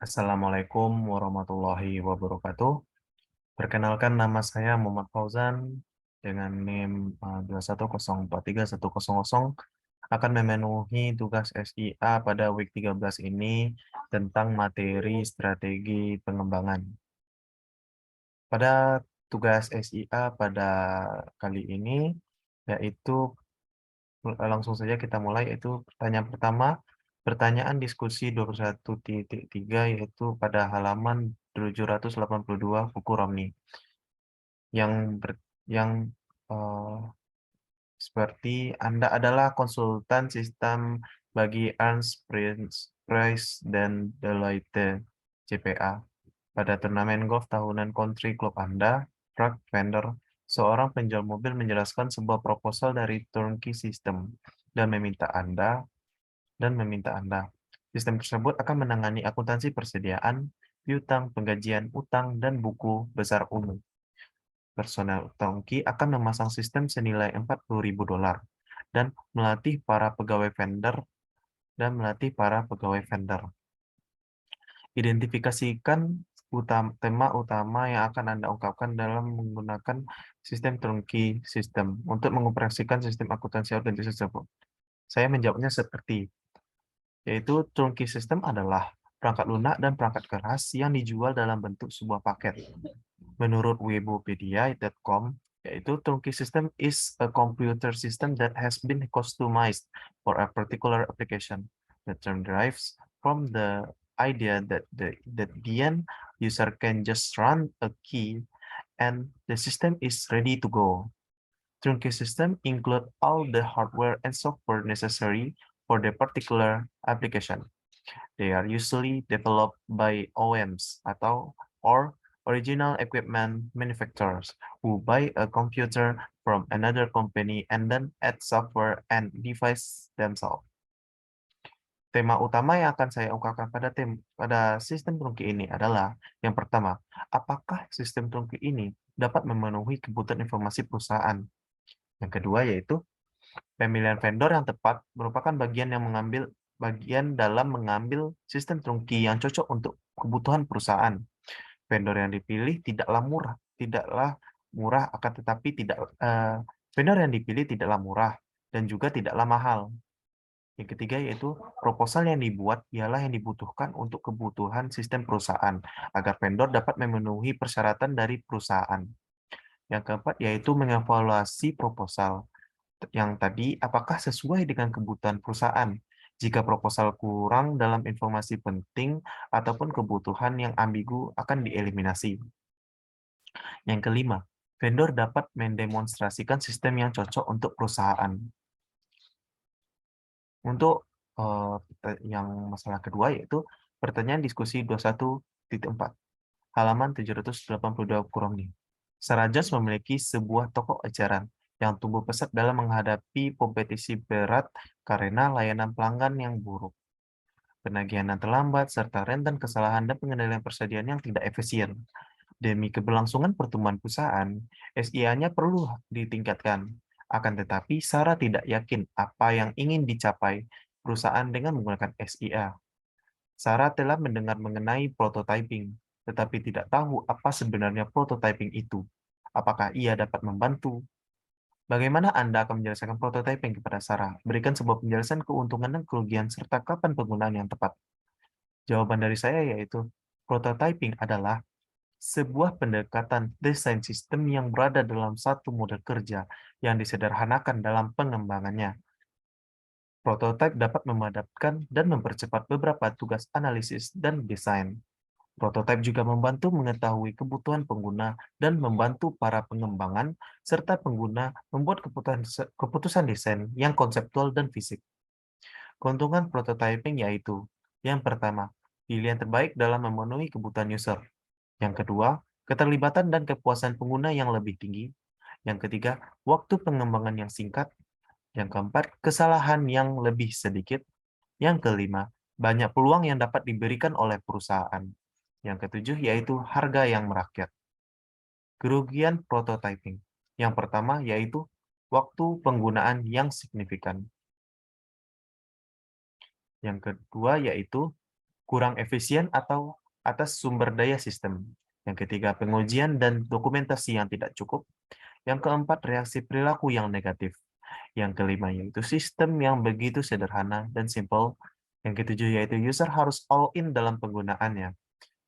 Assalamualaikum warahmatullahi wabarakatuh. Perkenalkan nama saya Muhammad Fauzan dengan NIM 210431100 akan memenuhi tugas SIA pada week 13 ini tentang materi strategi pengembangan. Pada tugas SIA pada kali ini yaitu langsung saja kita mulai, yaitu pertanyaan pertama, pertanyaan diskusi 21.3, yaitu pada halaman 782 buku Romni yang eh, seperti Anda adalah konsultan sistem bagi Ernst Price dan Deloitte CPA. Pada turnamen golf tahunan country club Anda, Frank Fender, seorang penjual mobil, menjelaskan sebuah proposal dari turnkey system dan meminta Anda. Sistem tersebut akan menangani akuntansi persediaan, piutang, penggajian utang, dan buku besar umum. Personel turnkey akan memasang sistem senilai $40.000 dan melatih para pegawai vendor. Identifikasikan tema utama yang akan Anda ungkapkan dalam menggunakan sistem turnkey system untuk mengoperasikan sistem akuntansi organisasi tersebut. Saya menjawabnya seperti, yaitu turnkey system adalah perangkat lunak dan perangkat keras yang dijual dalam bentuk sebuah paket. Menurut Webopedia.com, yaitu turnkey system is a computer system that has been customized for a particular application. The term derives from the idea that the end user can just run a key and the system is ready to go. Turnkey system include all the hardware and software necessary for the particular application. They are usually developed by OEMs or original equipment manufacturers who buy a computer from another company and then add software and device themselves. Tema utama yang akan saya ungkapkan pada sistem turnkey ini adalah, yang pertama, apakah sistem turnkey ini dapat memenuhi kebutuhan informasi perusahaan? Yang kedua yaitu pemilihan vendor yang tepat merupakan bagian dalam mengambil sistem turnkey yang cocok untuk kebutuhan perusahaan. Vendor yang dipilih tidaklah murah akan tetapi vendor yang dipilih tidaklah murah dan juga tidaklah mahal. Yang ketiga yaitu proposal yang dibuat ialah yang dibutuhkan untuk kebutuhan sistem perusahaan agar vendor dapat memenuhi persyaratan dari perusahaan. Yang keempat yaitu mengevaluasi proposal yang tadi apakah sesuai dengan kebutuhan perusahaan. Jika proposal kurang dalam informasi penting ataupun kebutuhan yang ambigu akan dieliminasi. Yang kelima, vendor dapat mendemonstrasikan sistem yang cocok untuk perusahaan. Untuk yang masalah kedua yaitu pertanyaan diskusi 21.4, halaman 782 kurang nih. Sarajos memiliki sebuah toko ajaran yang tumbuh pesat dalam menghadapi kompetisi berat karena layanan pelanggan yang buruk, penagihan yang terlambat, serta rentan kesalahan dan pengendalian persediaan yang tidak efisien. Demi keberlangsungan pertumbuhan perusahaan, SIA-nya perlu ditingkatkan. Akan tetapi, Sarah tidak yakin apa yang ingin dicapai perusahaan dengan menggunakan SIA. Sarah telah mendengar mengenai prototyping, tetapi tidak tahu apa sebenarnya prototyping itu. Apakah ia dapat membantu? Bagaimana Anda akan menjelaskan prototyping kepada Sarah? Berikan sebuah penjelasan keuntungan dan kerugian serta kapan penggunaan yang tepat. Jawaban dari saya yaitu, prototyping adalah sebuah pendekatan desain sistem yang berada dalam satu model kerja yang disederhanakan dalam pengembangannya. Prototipe dapat memadamkan dan mempercepat beberapa tugas analisis dan desain. Prototipe juga membantu mengetahui kebutuhan pengguna dan membantu para pengembangan serta pengguna membuat keputusan desain yang konseptual dan fisik. Keuntungan prototyping yaitu, yang pertama, pilihan terbaik dalam memenuhi kebutuhan user. Yang kedua, keterlibatan dan kepuasan pengguna yang lebih tinggi. Yang ketiga, waktu pengembangan yang singkat. Yang keempat, kesalahan yang lebih sedikit. Yang kelima, banyak peluang yang dapat diberikan oleh perusahaan. Yang ketujuh, yaitu harga yang merakyat. Kerugian prototyping. Yang pertama, yaitu waktu penggunaan yang signifikan. Yang kedua, yaitu kurang efisien atau atas sumber daya sistem. Yang ketiga, pengujian dan dokumentasi yang tidak cukup. Yang keempat, reaksi perilaku yang negatif. Yang kelima, yaitu sistem yang begitu sederhana dan simple. Yang ketujuh, yaitu user harus all in dalam penggunaannya.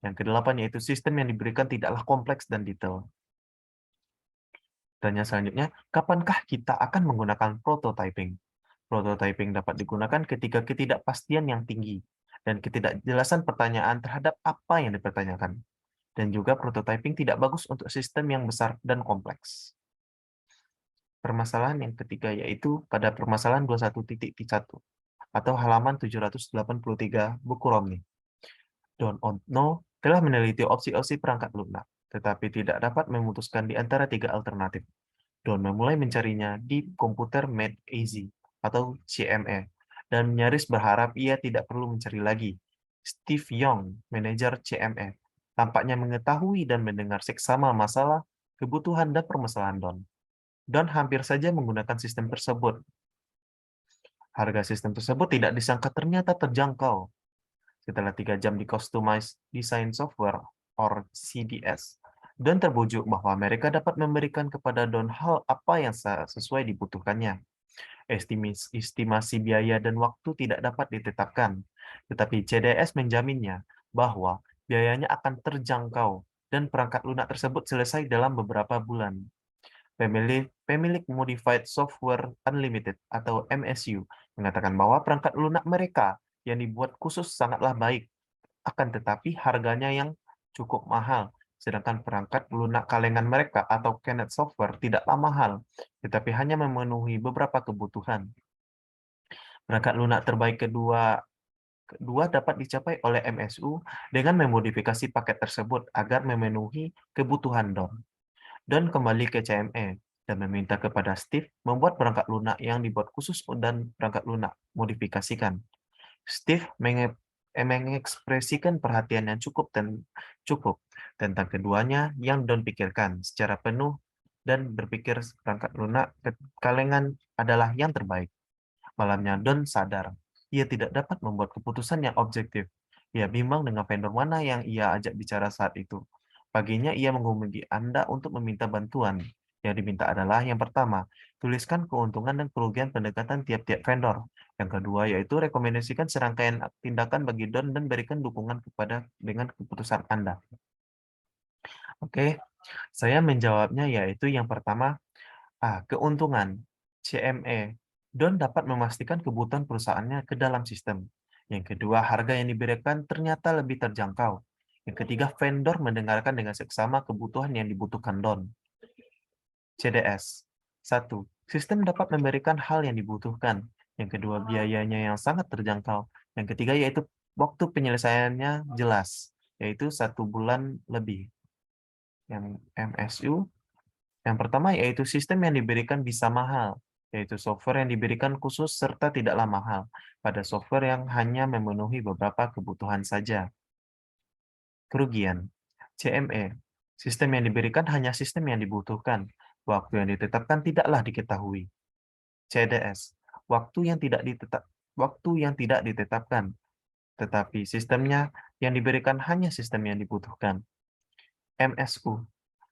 Yang kedelapan, yaitu sistem yang diberikan tidaklah kompleks dan detail. Tanya selanjutnya, kapankah kita akan menggunakan prototyping? Prototyping dapat digunakan ketika ketidakpastian yang tinggi dan ketidakjelasan pertanyaan terhadap apa yang dipertanyakan. Dan juga prototyping tidak bagus untuk sistem yang besar dan kompleks. Permasalahan yang ketiga yaitu pada permasalahan 21.1 atau halaman 783 buku Romney. Don Ontno telah meneliti opsi-opsi perangkat lunak, tetapi tidak dapat memutuskan di antara tiga alternatif. Don memulai mencarinya di komputer Made Easy atau CME dan nyaris berharap ia tidak perlu mencari lagi. Steve Young, manajer CME, tampaknya mengetahui dan mendengar seksama masalah, kebutuhan, dan permasalahan Don. Don hampir saja menggunakan sistem tersebut. Harga sistem tersebut tidak disangka ternyata terjangkau. Setelah 3 jam di Customized Design Software, or CDS, Don terbujuk bahwa mereka dapat memberikan kepada Don hal apa yang sesuai dibutuhkannya. Estimasi biaya dan waktu tidak dapat ditetapkan, tetapi CDS menjaminnya bahwa biayanya akan terjangkau dan perangkat lunak tersebut selesai dalam beberapa bulan. Pemilik Modified Software Unlimited atau MSU mengatakan bahwa perangkat lunak mereka yang dibuat khusus sangatlah baik, akan tetapi harganya yang cukup mahal, sedangkan perangkat lunak kalengan mereka atau Kenneth Software tidaklah mahal, tetapi hanya memenuhi beberapa kebutuhan. Perangkat lunak terbaik kedua dapat dicapai oleh MSU dengan memodifikasi paket tersebut agar memenuhi kebutuhan Don. Don kembali ke CME dan meminta kepada Steve membuat perangkat lunak yang dibuat khusus dan perangkat lunak modifikasikan. Steve mengekspresikan perhatian yang cukup tentang keduanya yang Don pikirkan secara penuh dan berpikir perangkat lunak kalengan adalah yang terbaik. Malamnya Don sadar, ia tidak dapat membuat keputusan yang objektif. Ia bimbang dengan vendor mana yang ia ajak bicara saat itu. Paginya ia menghubungi Anda untuk meminta bantuan. Yang diminta adalah yang pertama, tuliskan keuntungan dan kerugian pendekatan tiap-tiap vendor. Yang kedua yaitu rekomendasikan serangkaian tindakan bagi Don dan berikan dukungan kepada dengan keputusan Anda. Oke, saya menjawabnya yaitu yang pertama, keuntungan. CME. Don dapat memastikan kebutuhan perusahaannya ke dalam sistem. Yang kedua, harga yang diberikan ternyata lebih terjangkau. Yang ketiga, vendor mendengarkan dengan seksama kebutuhan yang dibutuhkan Don. CDS. 1. Sistem dapat memberikan hal yang dibutuhkan. Yang kedua, biayanya yang sangat terjangkau. Yang ketiga, yaitu waktu penyelesaiannya jelas, yaitu 1 bulan lebih. Yang MSU, yang pertama yaitu sistem yang diberikan bisa mahal, yaitu software yang diberikan khusus serta tidaklah mahal pada software yang hanya memenuhi beberapa kebutuhan saja. Kerugian. CME. Sistem yang diberikan hanya sistem yang dibutuhkan. Waktu yang ditetapkan tidaklah diketahui. CDS. Waktu yang tidak ditetapkan, tetapi sistemnya yang diberikan hanya sistem yang dibutuhkan. MSU.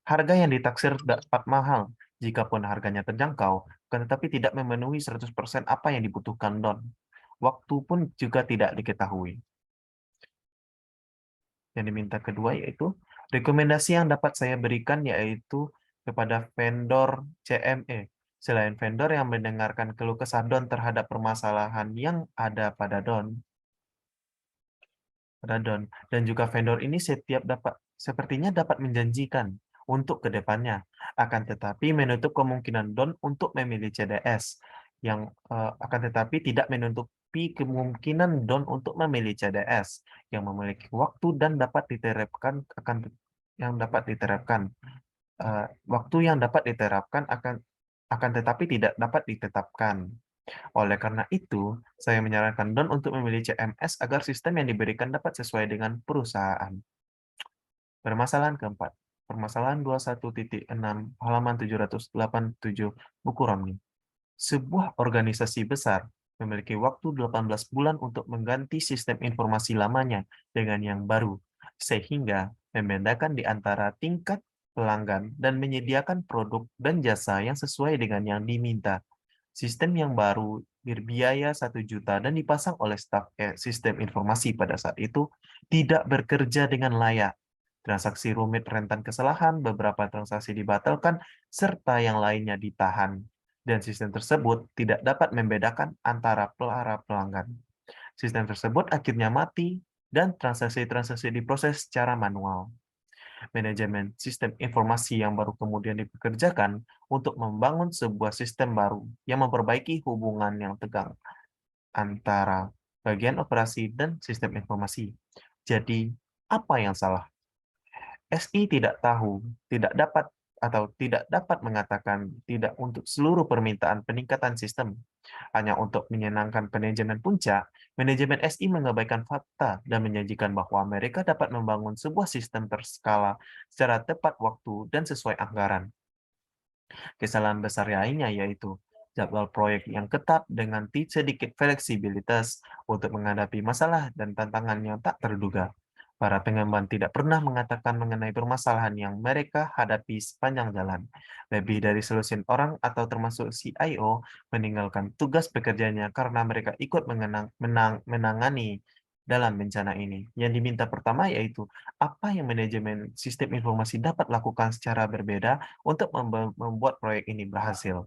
Harga yang ditaksir dapat mahal, jikapun harganya terjangkau, tetapi tidak memenuhi 100% apa yang dibutuhkan Don. Waktu pun juga tidak diketahui. Yang diminta kedua yaitu, rekomendasi yang dapat saya berikan yaitu kepada vendor CME. Selain vendor yang mendengarkan keluh kesah Don terhadap permasalahan yang ada pada Don, dan juga vendor ini sepertinya dapat menjanjikan untuk kedepannya, akan tetapi menutup kemungkinan Don untuk memilih CDS, akan tetapi tidak menutupi kemungkinan Don untuk memilih CDS yang memiliki waktu dan dapat diterapkan waktu yang dapat diterapkan akan tetapi tidak dapat ditetapkan. Oleh karena itu, saya menyarankan Don untuk memilih CMS agar sistem yang diberikan dapat sesuai dengan perusahaan. Permasalahan keempat. Permasalahan 21.6 halaman 787 buku Romney. Sebuah organisasi besar memiliki waktu 18 bulan untuk mengganti sistem informasi lamanya dengan yang baru, sehingga membedakan di antara tingkat pelanggan dan menyediakan produk dan jasa yang sesuai dengan yang diminta. Sistem yang baru berbiaya 1 juta dan dipasang oleh staf sistem informasi pada saat itu tidak bekerja dengan layak. Transaksi rumit rentan kesalahan, beberapa transaksi dibatalkan, serta yang lainnya ditahan. Dan sistem tersebut tidak dapat membedakan antara para pelanggan. Sistem tersebut akhirnya mati dan transaksi-transaksi diproses secara manual. Manajemen sistem informasi yang baru kemudian dipekerjakan untuk membangun sebuah sistem baru yang memperbaiki hubungan yang tegang antara bagian operasi dan sistem informasi. Jadi, apa yang salah? SI tidak tahu, tidak dapat atau tidak dapat mengatakan tidak untuk seluruh permintaan peningkatan sistem. Hanya untuk menyenangkan manajemen puncak, manajemen SI mengabaikan fakta dan menjanjikan bahwa mereka dapat membangun sebuah sistem berskala secara tepat waktu dan sesuai anggaran. Kesalahan besar lainnya yaitu jadwal proyek yang ketat dengan sedikit fleksibilitas untuk menghadapi masalah dan tantangan yang tak terduga. Para pengembang tidak pernah mengatakan mengenai permasalahan yang mereka hadapi sepanjang jalan. Lebih dari selusin orang atau termasuk CIO meninggalkan tugas pekerjaannya karena mereka ikut menangani dalam bencana ini. Yang diminta pertama yaitu apa yang manajemen sistem informasi dapat lakukan secara berbeda untuk membuat proyek ini berhasil?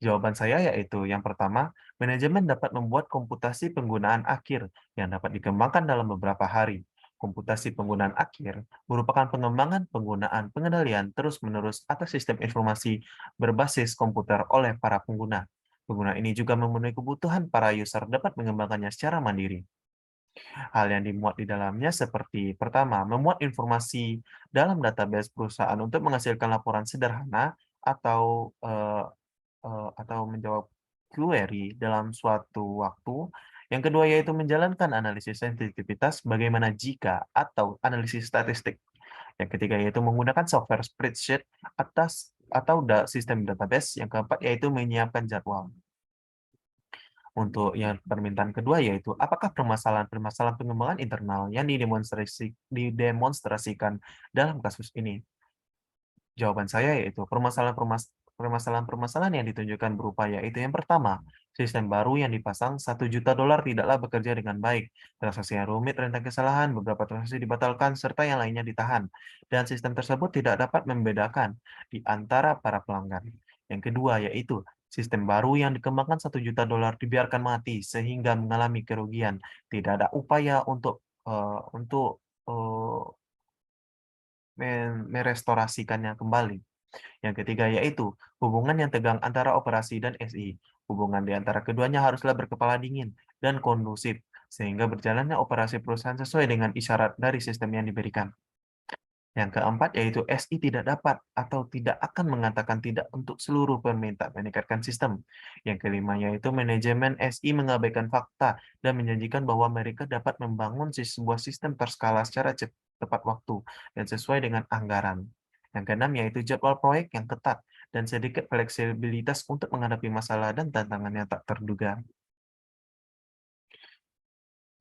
Jawaban saya yaitu yang pertama, manajemen dapat membuat komputasi penggunaan akhir yang dapat dikembangkan dalam beberapa hari. Komputasi penggunaan akhir merupakan pengembangan penggunaan pengendalian terus-menerus atas sistem informasi berbasis komputer oleh para pengguna. Pengguna ini juga memenuhi kebutuhan para user dapat mengembangkannya secara mandiri. Hal yang dimuat di dalamnya seperti pertama, memuat informasi dalam database perusahaan untuk menghasilkan laporan sederhana atau menjawab query dalam suatu waktu. Yang kedua yaitu menjalankan analisis sensitivitas bagaimana jika atau analisis statistik. Yang ketiga yaitu menggunakan software spreadsheet atau sistem database. Yang keempat yaitu menyiapkan jadwal. Untuk yang permintaan kedua yaitu, apakah permasalahan-permasalahan pengembangan internal yang didemonstrasikan dalam kasus ini? Jawaban saya yaitu permasalahan-permasalahan yang ditunjukkan berupa yaitu yang pertama, sistem baru yang dipasang 1 juta dolar tidaklah bekerja dengan baik. Transaksi yang rumit, rentan kesalahan, beberapa transaksi dibatalkan, serta yang lainnya ditahan. Dan sistem tersebut tidak dapat membedakan di antara para pelanggan. Yang kedua yaitu sistem baru yang dikembangkan 1 juta dolar dibiarkan mati sehingga mengalami kerugian. Tidak ada upaya untuk merestorasikannya kembali. Yang ketiga yaitu hubungan yang tegang antara operasi dan SI. Hubungan di antara keduanya haruslah berkepala dingin dan kondusif, sehingga berjalannya operasi perusahaan sesuai dengan isyarat dari sistem yang diberikan. Yang keempat yaitu SI tidak dapat atau tidak akan mengatakan tidak untuk seluruh permintaan meningkatkan sistem. Yang kelima yaitu manajemen SI mengabaikan fakta dan menjanjikan bahwa mereka dapat membangun sebuah sistem berskala secara tepat waktu dan sesuai dengan anggaran. Yang keenam yaitu jadwal proyek yang ketat dan sedikit fleksibilitas untuk menghadapi masalah dan tantangan yang tak terduga.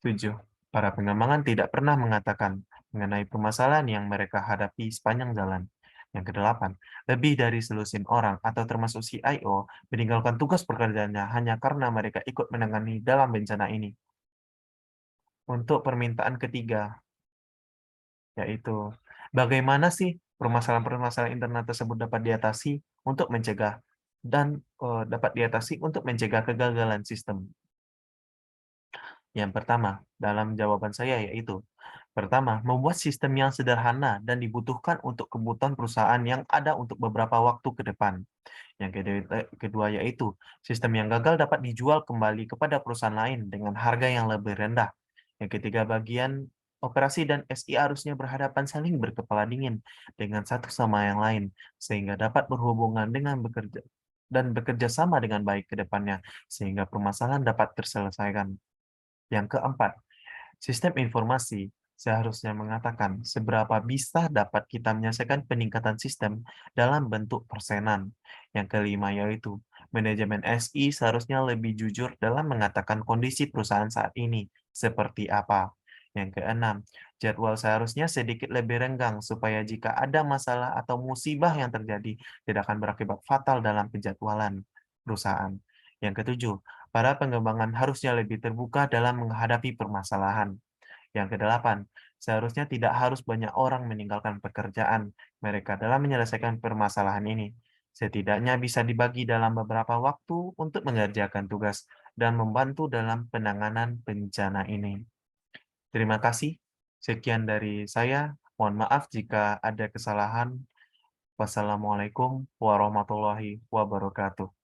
7. Para pengembangan tidak pernah mengatakan mengenai permasalahan yang mereka hadapi sepanjang jalan. Yang kedelapan, lebih dari selusin orang atau termasuk CIO meninggalkan tugas pekerjaannya hanya karena mereka ikut menangani dalam bencana ini. Untuk permintaan ketiga, yaitu bagaimana sih permasalahan-permasalahan internal tersebut dapat diatasi untuk mencegah dapat diatasi untuk mencegah kegagalan sistem. Yang pertama, dalam jawaban saya yaitu, pertama, membuat sistem yang sederhana dan dibutuhkan untuk kebutuhan perusahaan yang ada untuk beberapa waktu ke depan. Yang kedua yaitu, sistem yang gagal dapat dijual kembali kepada perusahaan lain dengan harga yang lebih rendah. Yang ketiga, bagian operasi dan SI harusnya berhadapan saling berkepala dingin dengan satu sama yang lain, sehingga dapat berhubungan dengan bekerja sama dengan baik ke depannya, sehingga permasalahan dapat terselesaikan. Yang keempat, sistem informasi seharusnya mengatakan seberapa bisa dapat kita menyelesaikan peningkatan sistem dalam bentuk persenan. Yang kelima yaitu Manajemen SI seharusnya lebih jujur dalam mengatakan kondisi perusahaan saat ini seperti apa. Yang keenam, jadwal seharusnya sedikit lebih renggang supaya jika ada masalah atau musibah yang terjadi tidak akan berakibat fatal dalam penjadwalan perusahaan. Yang ketujuh, para pengembangan harusnya lebih terbuka dalam menghadapi permasalahan. Yang kedelapan, seharusnya tidak harus banyak orang meninggalkan pekerjaan mereka dalam menyelesaikan permasalahan ini. Setidaknya bisa dibagi dalam beberapa waktu untuk mengerjakan tugas dan membantu dalam penanganan bencana ini. Terima kasih. Sekian dari saya. Mohon maaf jika ada kesalahan. Wassalamualaikum warahmatullahi wabarakatuh.